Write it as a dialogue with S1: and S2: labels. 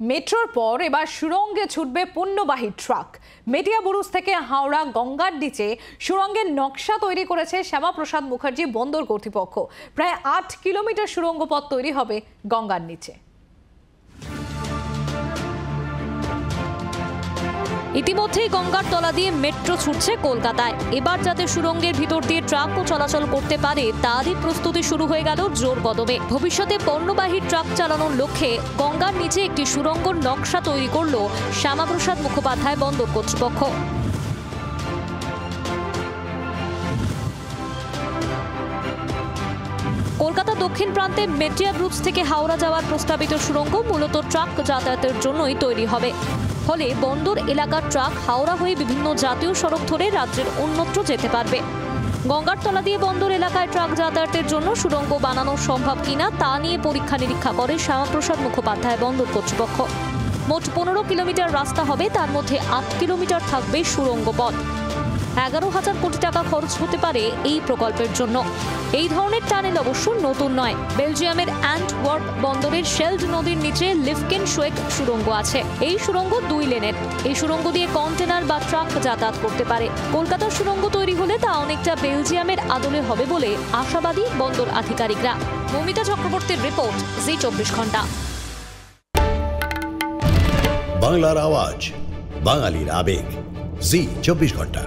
S1: মেট্রোর পর এবার সুড়ঙ্গে ছুটবে পণ্যবাহী ট্রাক। মেটিয়াবুরুজ থেকে হাওড়া গঙ্গার নিচে সুড়ঙ্গের নকশা তৈরি করেছে শ্যামাপ্রসাদ মুখার্জি বন্দর কর্তৃপক্ষ। প্রায় ৮ কিলোমিটার সুড়ঙ্গ পথ তৈরি হবে গঙ্গার নিচে।
S2: ইতিমধ্যেই গঙ্গার তলা দিয়ে মেট্রো ছুটছে কলকাতায়। এবার যাতে সুড়ঙ্গের ভিতর দিয়ে ট্রাকও চলাচল করতে পারে তারই প্রস্তুতি শুরু হয়ে গেল জোর কদমে। ভবিষ্যতে পণ্যবাহী ট্রাক চালানোর লক্ষ্যে গঙ্গার নিচে একটি সুড়ঙ্গর নকশা তৈরি করল শ্যামাপ্রসাদ মুখোপাধ্যায় বন্দর কর্তৃপক্ষ। কলকাতা দক্ষিণ প্রান্তে মেটিয়াবুরুজ থেকে হাওড়া যাওয়ার প্রস্তাবিত সুড়ঙ্গ মূলত ট্রাক যাতায়াতের জন্যই তৈরি হবে। ফলে বন্দর এলাকার ট্রাক হাওড়া হয়ে বিভিন্ন জাতীয় সড়ক ধরে রাজ্যের অন্যত্র যেতে পারবে। গঙ্গার তলা দিয়ে বন্দর এলাকায় ট্রাক যাতায়াতের জন্য সুড়ঙ্গ বানানো সম্ভব কিনা তা নিয়ে পরীক্ষা নিরীক্ষা করে শ্যামাপ্রসাদ মুখোপাধ্যায় বন্দর কর্তৃপক্ষ। মোট 15 কিলোমিটার রাস্তা হবে, তার মধ্যে 8 কিলোমিটার থাকবে সুড়ঙ্গ পথ। 11,000 কোটি টাকা খরচ হতে পারে এই প্রকল্পের জন্য। এই ধরনের টানেল অবশ্য নতুন নয়। বেলজিয়ামের অ্যান্টওয়ার্প বন্দরের শেল্ড নদীর নিচে লিফকেনশোয়েক সুড়ঙ্গ আছে। এই সুড়ঙ্গ 2 লেনের। এই সুড়ঙ্গ দিয়ে কন্টেনার বা ট্রাক যাতায়াত করতে পারে। কলকাতার সুড়ঙ্গ তৈরি হলে তা অনেকটা বেলজিয়ামের আদলে হবে বলে আশাবাদী বন্দর আধিকারিকরা। মমিতা চক্রবর্তীর রিপোর্ট, জি 24 ঘন্টা।
S3: বাংলার আওয়াজ, বাঙালির আবেগ, জি 24 ঘন্টা।